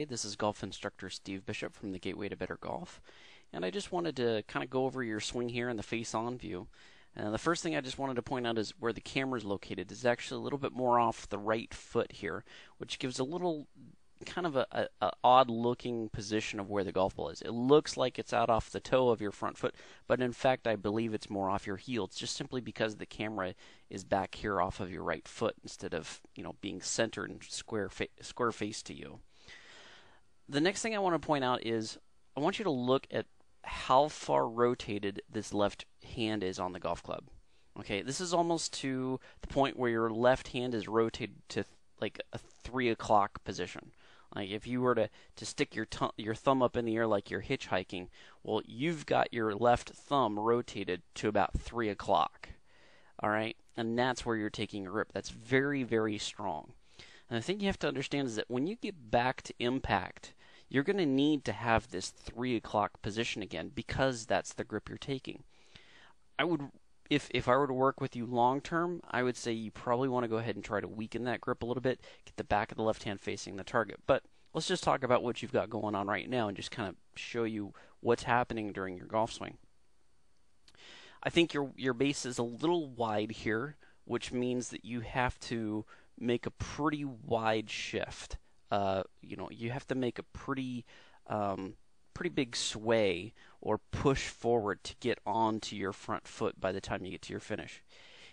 Hey, this is golf instructor Steve Bishop from the Gateway to Better Golf, and I just wanted to kind of go over your swing here in the face-on view. The first thing I just wanted to point out is where the camera is located is actually a little bit more off the right foot here, which gives a little kind of a odd looking position of where the golf ball is. It looks like it's out off the toe of your front foot, but in fact I believe it's more off your heel. It's just simply because the camera is back here off of your right foot instead of being centered and square face to you. The next thing I want to point out is I want you to look at how far rotated this left hand is on the golf club. Okay, this is almost to the point where your left hand is rotated to like a 3 o'clock position. Like if you were to stick your thumb up in the air like you're hitchhiking, well, you've got your left thumb rotated to about 3 o'clock. All right, and that's where you're taking a grip. That's very, very strong. And the thing you have to understand is that when you get back to impact, you're going to need to have this 3 o'clock position again because that's the grip you're taking. If I were to work with you long term, I would say you probably want to go ahead and try to weaken that grip a little bit, get the back of the left hand facing the target. But let's just talk about what you've got going on right now and just kind of show you what's happening during your golf swing. I think your base is a little wide here, which means that you have to make a pretty wide shift. You have to make a pretty big sway or push forward to get onto your front foot by the time you get to your finish.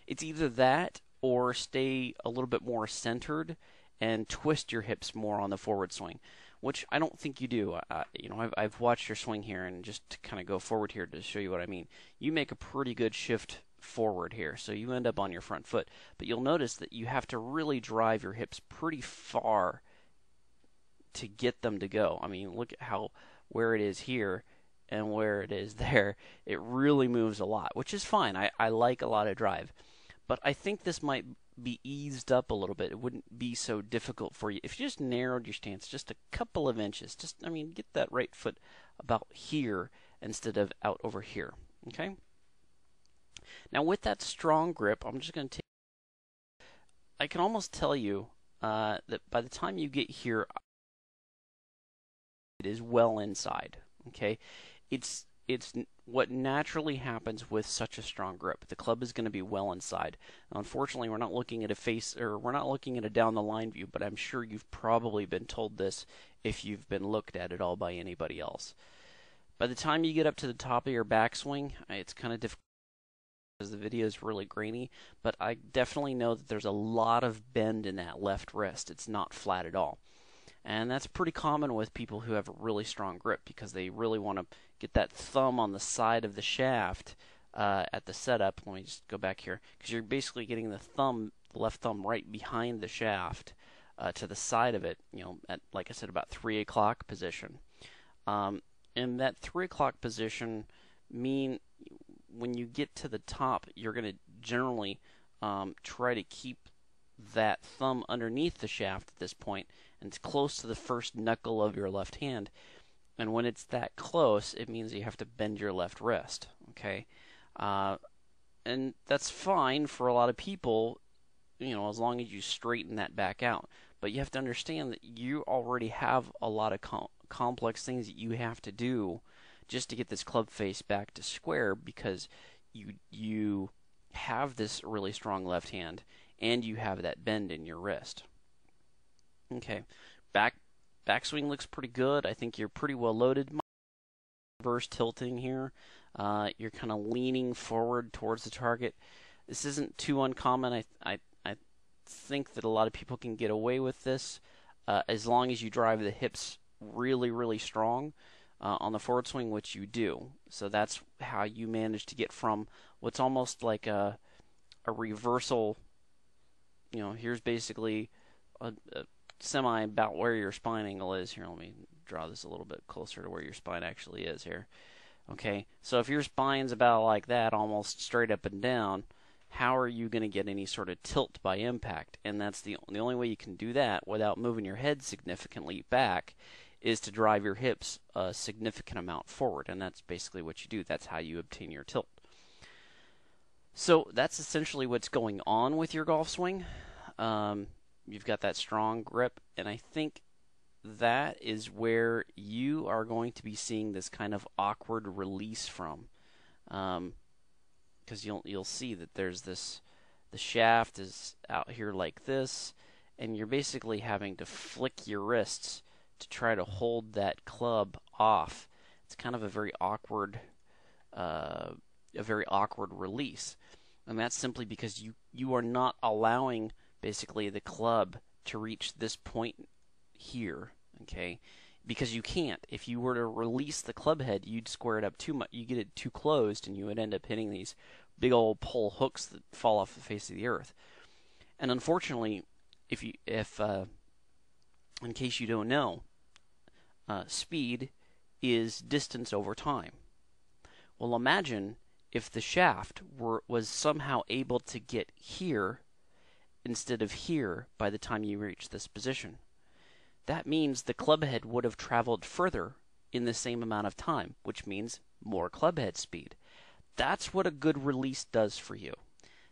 It's either that or stay a little bit more centered and twist your hips more on the forward swing, which I don't think you do. I've watched your swing here, and just to kind of go forward here to show you what I mean. You make a pretty good shift forward here, so you end up on your front foot, but you'll notice that you have to really drive your hips pretty far to get them to go. I mean, look at where it is here and where it is there. It really moves a lot, which is fine. I like a lot of drive, but I think this might be eased up a little bit. It wouldn't be so difficult for you if you just narrowed your stance just a couple of inches. Get that right foot about here instead of out over here. Okay. Now with that strong grip, I'm just going to I can almost tell you that by the time you get here, it is well inside. Okay, it's what naturally happens with such a strong grip. The club is going to be well inside. Now, unfortunately, we're not looking at we're not looking at a down the line view, but I'm sure you've probably been told this if you've been looked at all by anybody else. By the time you get up to the top of your backswing, it's kind of difficult because the video is really grainy, but I definitely know that there's a lot of bend in that left wrist. It's not flat at all. And that's pretty common with people who have a really strong grip because they really want to get that thumb on the side of the shaft at the setup. Let me just go back here, because you're basically getting the left thumb right behind the shaft to the side of it, at, like I said, about 3 o'clock position. And that 3 o'clock position mean when you get to the top, you're going to generally try to keep that thumb underneath the shaft at this point, and it's close to the first knuckle of your left hand. And when it's that close, it means you have to bend your left wrist. Okay, and that's fine for a lot of people, as long as you straighten that back out. But you have to understand that you already have a lot of complex things that you have to do just to get this club face back to square, because you have this really strong left hand and you have that bend in your wrist. Okay, backswing looks pretty good. I think you're pretty well loaded. Reverse tilting here. You're kind of leaning forward towards the target. This isn't too uncommon. I think that a lot of people can get away with this as long as you drive the hips really, really strong on the forward swing, which you do. So that's how you manage to get from what's almost like a reversal. Here's basically a semi about where your spine angle is. Here, let me draw this a little bit closer to where your spine actually is here. Okay, so if your spine's about like that, almost straight up and down, how are you going to get any sort of tilt by impact? And that's the only way you can do that without moving your head significantly back is to drive your hips a significant amount forward, and that's basically what you do. That's how you obtain your tilt. So that's essentially what's going on with your golf swing. You've got that strong grip, and I think that is where you are going to be seeing this kind of awkward release from. Because you'll see that there's this, the shaft is out here like this, and you're basically having to flick your wrists to try to hold that club off. It's kind of a very awkward release, and that's simply because you are not allowing basically the club to reach this point here. Okay, because you can't. If you were to release the club head, you'd square it up too much. You get it too closed, and you would end up hitting these big old pole hooks that fall off the face of the earth. And unfortunately, if in case you don't know, speed is distance over time. Well, imagine if the shaft was somehow able to get here instead of here by the time you reach this position. That means the club head would have traveled further in the same amount of time, which means more club head speed. That's what a good release does for you.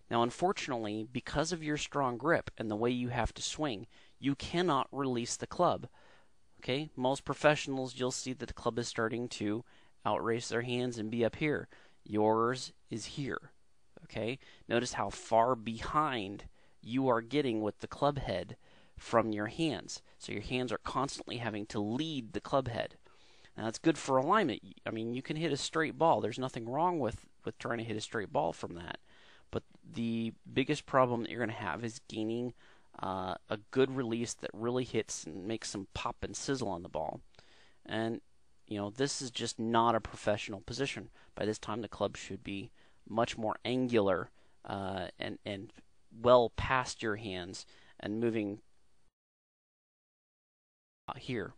Now, unfortunately, because of your strong grip and the way you have to swing, you cannot release the club. Okay, most professionals, you'll see that the club is starting to outrace their hands and be up here. Yours is here. Okay, notice how far behind you are getting with the club head from your hands. So your hands are constantly having to lead the club head. Now that's good for alignment. I mean, you can hit a straight ball. There's nothing wrong with trying to hit a straight ball from that. But the biggest problem that you're going to have is gaining a good release that really hits and makes some pop and sizzle on the ball. And this is just not a professional position. By this time, the club should be much more angular and well past your hands and moving here.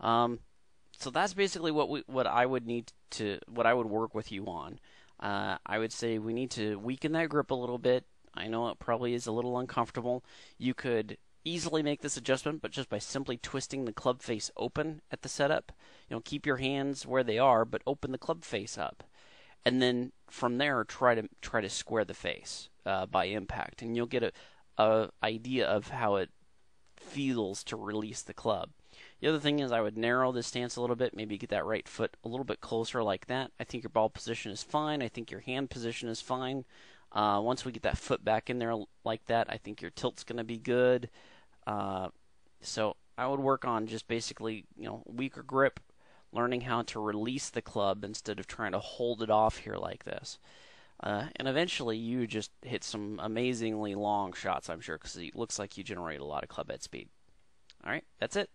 So that's basically what I would work with you on. I would say we need to weaken that grip a little bit. I know it probably is a little uncomfortable. You could easily make this adjustment, but just by simply twisting the club face open at the setup. Keep your hands where they are, but open the club face up, and then from there try to square the face by impact, and you'll get a idea of how it feels to release the club. The other thing is I would narrow the stance a little bit, maybe get that right foot a little bit closer like that. I think your ball position is fine. I think your hand position is fine. Once we get that foot back in there like that, I think your tilt's going to be good. So I would work on just basically, weaker grip, learning how to release the club instead of trying to hold it off here like this. And eventually you just hit some amazingly long shots, I'm sure, because it looks like you generate a lot of club head speed. All right, that's it.